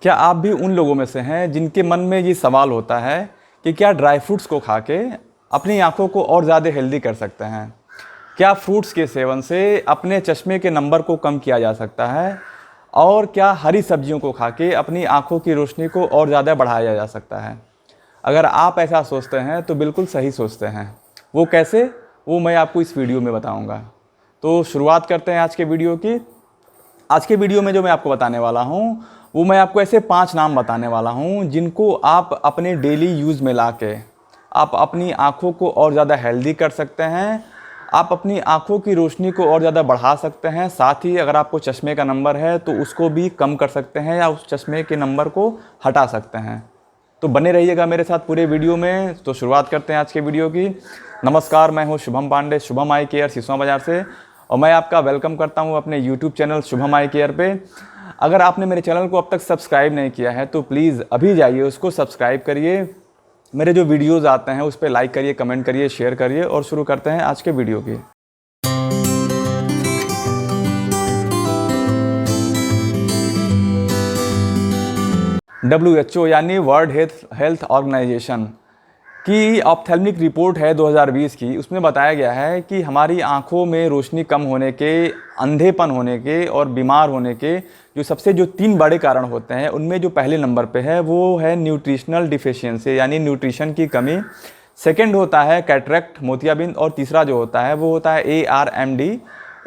क्या आप भी उन लोगों में से हैं जिनके मन में ये सवाल होता है कि क्या ड्राई फ्रूट्स को खा के अपनी आँखों को और ज़्यादा हेल्दी कर सकते हैं? क्या फ्रूट्स के सेवन से अपने चश्मे के नंबर को कम किया जा सकता है? और क्या हरी सब्जियों को खा के अपनी आँखों की रोशनी को और ज़्यादा बढ़ाया जा सकता है? अगर आप ऐसा सोचते हैं तो बिल्कुल सही सोचते हैं। वो कैसे? वो मैं आपको इस वीडियो में बताऊँगा। तो शुरुआत करते हैं आज के वीडियो की। आज के वीडियो में जो मैं आपको बताने वाला हूँ वो मैं आपको ऐसे 5 नाम बताने वाला हूँ जिनको आप अपने डेली यूज़ में ला के आप अपनी आँखों को और ज़्यादा हेल्दी कर सकते हैं। आप अपनी आँखों की रोशनी को और ज़्यादा बढ़ा सकते हैं। साथ ही अगर आपको चश्मे का नंबर है तो उसको भी कम कर सकते हैं या उस चश्मे के नंबर को हटा सकते हैं। तो बने रहिएगा मेरे साथ पूरे वीडियो में। तो शुरुआत करते हैं आज के वीडियो की। नमस्कार, मैं हूँ शुभम पांडे, शुभम आई केयर सिसवा बाज़ार से, और मैं आपका वेलकम करता हूँ अपने यूट्यूब चैनल शुभम आई केयर पे। अगर आपने मेरे चैनल को अब तक सब्सक्राइब नहीं किया है तो प्लीज़ अभी जाइए उसको सब्सक्राइब करिए। मेरे जो वीडियोज़ आते हैं उस पर लाइक करिए, कमेंट करिए, शेयर करिए। और शुरू करते हैं आज के वीडियो की। WHO यानी वर्ल्ड हेल्थ ऑर्गेनाइजेशन की ऑप्थेल्मिक रिपोर्ट है 2020 की। उसमें बताया गया है कि हमारी आंखों में रोशनी कम होने के, अंधेपन होने के और बीमार होने के जो 3 बड़े कारण होते हैं, उनमें जो पहले नंबर पे है वो है न्यूट्रिशनल डिफिशियंसी यानी न्यूट्रिशन की कमी। सेकंड होता है कैटरेक्ट, मोतियाबिंद। और तीसरा जो होता है वो होता है ARMD,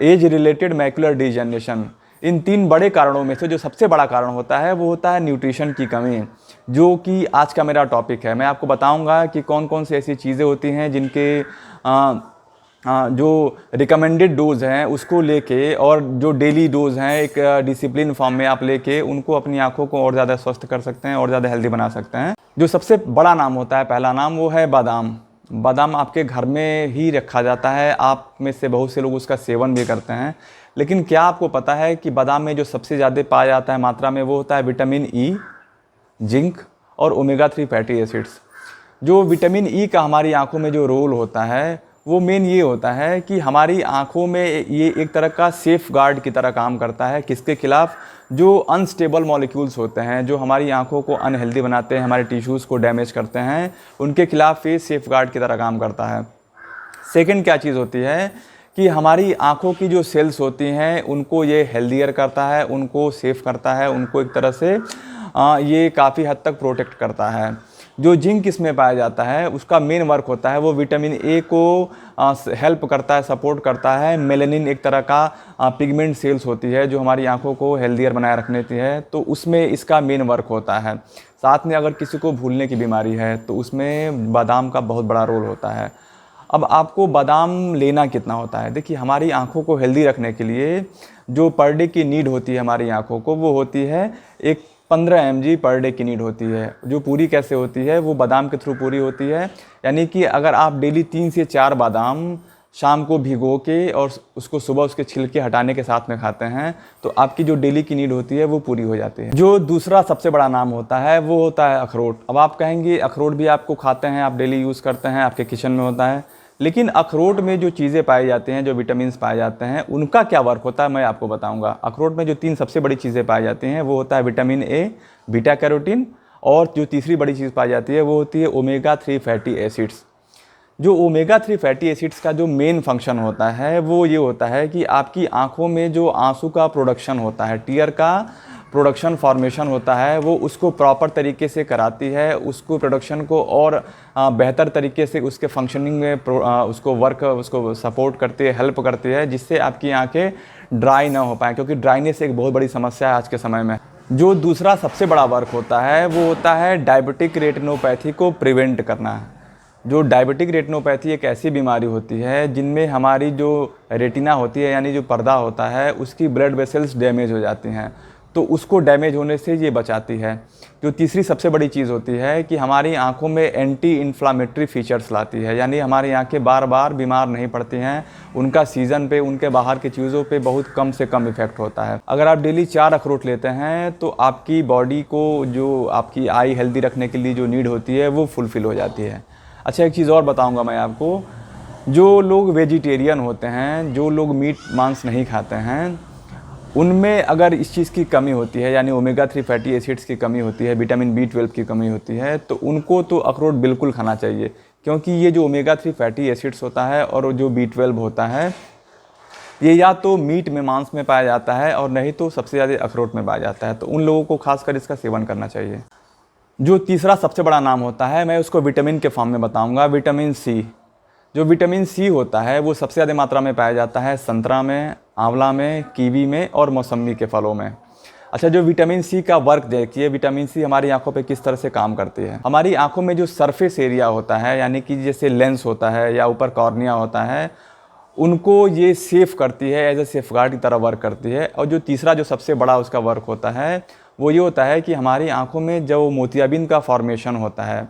age related macular degeneration. इन 3 बड़े कारणों में से जो सबसे बड़ा कारण होता है वो होता है न्यूट्रिशन की कमी, जो कि आज का मेरा टॉपिक है। मैं आपको बताऊंगा कि कौन कौन सी ऐसी चीज़ें होती हैं जिनके जो रिकमेंडेड डोज हैं उसको लेके, और जो डेली डोज हैं एक डिसिप्लिन फॉर्म में आप लेके उनको अपनी आंखों को और ज़्यादा स्वस्थ कर सकते हैं और ज़्यादा हेल्दी बना सकते हैं। जो सबसे बड़ा नाम होता है, पहला नाम, वो है बादाम। बादाम आपके घर में ही रखा जाता है। आप में से बहुत से लोग उसका सेवन भी करते हैं। लेकिन क्या आपको पता है कि बादाम में जो सबसे ज़्यादा पाया जाता है मात्रा में वो होता है विटामिन ई, जिंक और ओमेगा 3 फैटी एसिड्स। जो विटामिन ई का हमारी आंखों में जो रोल होता है वो मेन ये होता है कि हमारी आंखों में ये एक तरह का सेफ गार्ड की तरह काम करता है। किसके खिलाफ? जो अनस्टेबल मॉलिक्यूल्स होते हैं, जो हमारी आंखों को अनहेल्दी बनाते हैं, हमारे टिश्यूज़ को डैमेज करते हैं, उनके खिलाफ ये सेफ गार्ड की तरह काम करता है। सेकंड क्या चीज़ होती है कि हमारी आंखों की जो सेल्स होती हैं उनको ये हेल्दियर करता है, उनको सेफ करता है, उनको एक तरह से ये काफ़ी हद तक प्रोटेक्ट करता है। जो जिंक इसमें पाया जाता है उसका मेन वर्क होता है वो विटामिन ए को हेल्प करता है, सपोर्ट करता है। मेलेनिन एक तरह का पिगमेंट सेल्स होती है जो हमारी आंखों को हेल्दियर बनाए रखने की है, तो उसमें इसका मेन वर्क होता है। साथ में अगर किसी को भूलने की बीमारी है तो उसमें बादाम का बहुत बड़ा रोल होता है। अब आपको बादाम लेना कितना होता है? देखिए, हमारी आंखों को हेल्दी रखने के लिए जो पर डे की नीड होती है हमारी आंखों को, वो होती है एक 15 mg पर डे की नीड होती है। जो पूरी कैसे होती है? वो बादाम के थ्रू पूरी होती है। यानी कि अगर आप डेली 3 से 4 बादाम शाम को भिगो के और उसको सुबह उसके छिलके हटाने के साथ में खाते हैं तो आपकी जो डेली की नीड होती है वो पूरी हो जाती है। जो दूसरा सबसे बड़ा नाम होता है वो होता है अखरोट। अब आप कहेंगे अखरोट भी आपको खाते हैं, आप डेली यूज़ करते हैं, आपके किचन में होता है, लेकिन अखरोट में जो चीज़ें पाई जाती हैं, जो विटामिन्स पाए जाते हैं, उनका क्या वर्क होता है मैं आपको बताऊंगा। अखरोट में जो 3 सबसे बड़ी चीज़ें पाई जाती हैं वो होता है विटामिन ए, बीटा कैरोटीन, और जो तीसरी बड़ी चीज़ पाई जाती है वो होती है ओमेगा 3 फैटी एसिड्स। जो ओमेगा 3 फैटी एसिड्स का जो मेन फंक्शन होता है वो ये होता है कि आपकी आँखों में जो आंसू का प्रोडक्शन होता है, टीयर का प्रोडक्शन फॉर्मेशन होता है, वो उसको प्रॉपर तरीके से कराती है, उसको प्रोडक्शन को और बेहतर तरीके से उसके फंक्शनिंग में उसको सपोर्ट करती है, हेल्प करती है, जिससे आपकी आंखें ड्राई ना हो पाएँ, क्योंकि ड्राइनेस एक बहुत बड़ी समस्या है आज के समय में। जो दूसरा सबसे बड़ा वर्क होता है वो होता है डायबिटिक रेटिनोपैथी को प्रिवेंट करना। जो डायबिटिक रेटिनोपैथी एक ऐसी बीमारी होती है जिनमें हमारी जो रेटिना होती है यानी जो पर्दा होता है उसकी ब्लड वेसल्स डैमेज हो जाती हैं, तो उसको डैमेज होने से ये बचाती है। जो तीसरी सबसे बड़ी चीज़ होती है कि हमारी आंखों में एंटी इन्फ्लामेटरी फीचर्स लाती है, यानी हमारी आंखें बार बार बीमार नहीं पड़ती हैं, उनका सीज़न पे, उनके बाहर की चीज़ों पे बहुत कम से कम इफेक्ट होता है। अगर आप डेली 4 अखरोट लेते हैं तो आपकी बॉडी को जो आपकी आई हेल्दी रखने के लिए जो नीड होती है वो फुलफ़िल हो जाती है। अच्छा, एक चीज़ और बताऊँगा मैं आपको। जो लोग वेजिटेरियन होते हैं, जो लोग मीट मांस नहीं खाते हैं, उनमें अगर इस चीज़ की कमी होती है, यानी ओमेगा 3 फैटी एसिड्स की कमी होती है, विटामिन B12 की कमी होती है, तो उनको तो अखरोट बिल्कुल खाना चाहिए, क्योंकि ये जो ओमेगा 3 फैटी एसिड्स होता है और जो B12 होता है, ये या तो मीट में, मांस में पाया जाता है, और नहीं तो सबसे ज़्यादा अखरोट में पाया जाता है। तो उन लोगों को खासकर इसका सेवन करना चाहिए। जो तीसरा सबसे बड़ा नाम होता है, मैं उसको विटामिन के फॉर्म में बताऊंगा, विटामिन सी। जो विटामिन सी होता है वो सबसे ज़्यादा मात्रा में पाया जाता है संतरा में, आंवला में, कीवी में और मौसमी के फलों में। अच्छा, जो विटामिन सी का वर्क देखिए, विटामिन सी हमारी आंखों पे किस तरह से काम करती है। हमारी आंखों में जो सरफेस एरिया होता है, यानी कि जैसे लेंस होता है या ऊपर कॉर्निया होता है, उनको ये सेफ करती है, एज ए सेफगार्ड की तरह वर्क करती है। और जो तीसरा जो सबसे बड़ा उसका वर्क होता है वो ये होता है कि हमारी आंखों में जो मोतियाबिंद का फॉर्मेशन होता है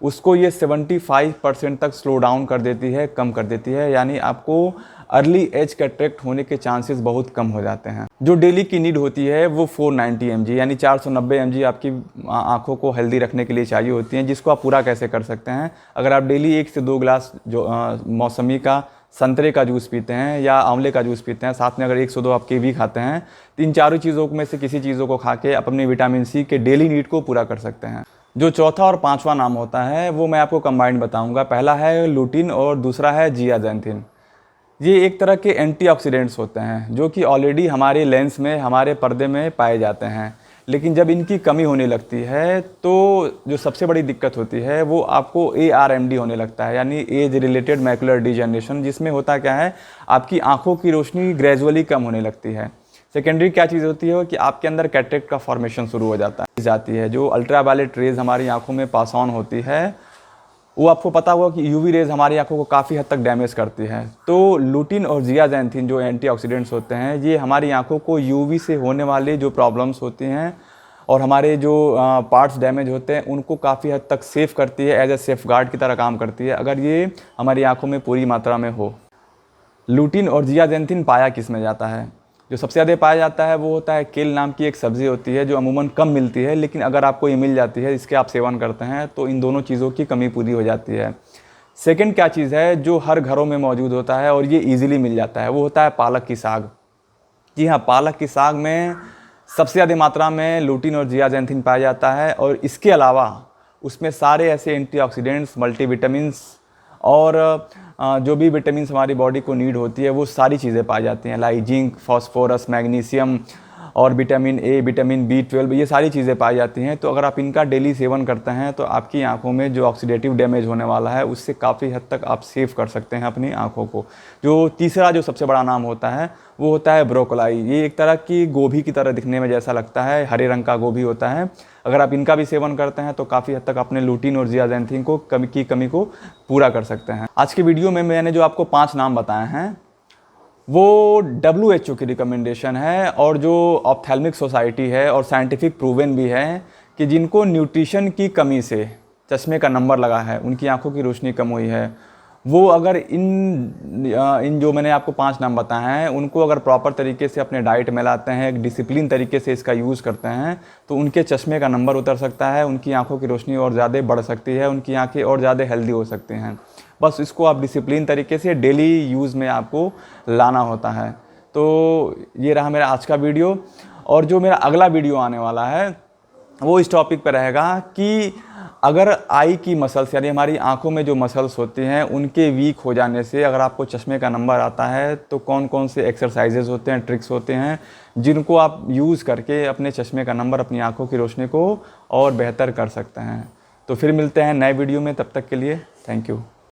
उसको ये 75% तक स्लो डाउन कर देती है, कम कर देती है, यानी आपको अर्ली एज कैटरेक्ट होने के चांसेस बहुत कम हो जाते हैं। जो डेली की नीड होती है वो 490 mg यानी 490 mg आपकी आंखों को हेल्दी रखने के लिए चाहिए होती हैं, जिसको आप पूरा कैसे कर सकते हैं। अगर आप डेली 1 से 2 गिलास जो मौसमी का, संतरे का जूस पीते हैं या आंवले का जूस पीते हैं, साथ में अगर 1 से 2 आप कीवी खाते हैं, तो इन चारों चीज़ों में से किसी चीज़ों को खा के आप अपनी विटामिन सी के डेली नीड को पूरा कर सकते हैं। जो चौथा और पांचवा नाम होता है वो मैं आपको कंबाइंड बताऊंगा। पहला है लुटीन और दूसरा है जियाजेंथिन। ये एक तरह के एंटीऑक्सीडेंट्स होते हैं जो कि ऑलरेडी हमारे लेंस में, हमारे पर्दे में पाए जाते हैं, लेकिन जब इनकी कमी होने लगती है तो जो सबसे बड़ी दिक्कत होती है वो आपको ARMD होने लगता है, यानी एज रिलेटेड मैकुलर डिजेनरेशन, जिसमें होता क्या है, आपकी आंखों की रोशनी ग्रेजुअली कम होने लगती है। सेकेंडरी क्या चीज़ होती है कि आपके अंदर कैटरेक्ट का फॉर्मेशन शुरू हो जाती है। जो अल्ट्रावायलेट रेज हमारी आंखों में पास ऑन होती है, वो आपको पता होगा कि UV रेज हमारी आंखों को काफ़ी हद तक डैमेज करती है। तो लुटीन और जियाजेंथिन जो एंटीऑक्सीडेंट्स होते हैं, ये हमारी आंखों को UV से होने वाले जो प्रॉब्लम्स होती हैं और हमारे जो पार्ट्स डैमेज होते हैं उनको काफ़ी हद तक सेफ करती है, एज ए सेफगार्ड की तरह काम करती है, अगर ये हमारी आंखों में पूरी मात्रा में हो। लुटीन और जियाजेंथिन पाया किस में जाता है? जो सबसे ज़्यादा पाया जाता है वो होता है केल नाम की एक सब्ज़ी होती है, जो अमूमन कम मिलती है, लेकिन अगर आपको ये मिल जाती है, इसके आप सेवन करते हैं, तो इन दोनों चीज़ों की कमी पूरी हो जाती है। सेकंड क्या चीज़ है जो हर घरों में मौजूद होता है और ये ईजिली मिल जाता है, वो होता है पालक की साग। जी हाँ, पालक की साग में सबसे ज़्यादा मात्रा में लुटीन और जियाजेंथिन पाया जाता है, और इसके अलावा उसमें सारे ऐसे एंटीऑक्सीडेंट्स, मल्टीविटामिन्स और जो भी विटामिन हमारी बॉडी को नीड होती है वो सारी चीज़ें पाई जाती हैं, लाइक जिंक, फास्फोरस, मैग्नीशियम और विटामिन A, विटामिन B12, ये सारी चीज़ें पाई जाती हैं। तो अगर आप इनका डेली सेवन करते हैं तो आपकी आंखों में जो ऑक्सीडेटिव डैमेज होने वाला है उससे काफ़ी हद तक आप सेव कर सकते हैं अपनी आंखों को। जो तीसरा जो सबसे बड़ा नाम होता है वो होता है ब्रोकोलाई। ये एक तरह की गोभी की तरह दिखने में जैसा लगता है, हरे रंग का गोभी होता है। अगर आप इनका भी सेवन करते हैं तो काफ़ी हद तक अपने लुटीन और जियाजेंथिन को कमी को पूरा कर सकते हैं। आज की वीडियो में मैंने जो आपको 5 नाम बताए हैं वो WHO की रिकमेंडेशन है, और जो ऑप्थेल्मिक सोसाइटी है और साइंटिफिक प्रूवन भी है कि जिनको न्यूट्रिशन की कमी से चश्मे का नंबर लगा है, उनकी आंखों की रोशनी कम हुई है, वो अगर इन जो मैंने आपको 5 नाम बताए हैं उनको अगर प्रॉपर तरीके से अपने डाइट में लाते हैं, एक डिसिप्लिन तरीके से इसका यूज़ करते हैं, तो उनके चश्मे का नंबर उतर सकता है, उनकी आंखों की रोशनी और ज़्यादा बढ़ सकती है, उनकी आंखें और ज़्यादा हेल्दी हो सकती हैं। बस इसको आप डिसिप्लिन तरीके से डेली यूज़ में आपको लाना होता है। तो ये रहा मेरा आज का वीडियो, और जो मेरा अगला वीडियो आने वाला है वो इस टॉपिक पर रहेगा कि अगर आई की मसल्स, यानी हमारी आंखों में जो मसल्स होती हैं उनके वीक हो जाने से अगर आपको चश्मे का नंबर आता है तो कौन कौन से एक्सरसाइजेज होते हैं, ट्रिक्स होते हैं जिनको आप यूज़ करके अपने चश्मे का नंबर, अपनी आंखों की रोशनी को और बेहतर कर सकते हैं। तो फिर मिलते हैं नए वीडियो में, तब तक के लिए थैंक यू।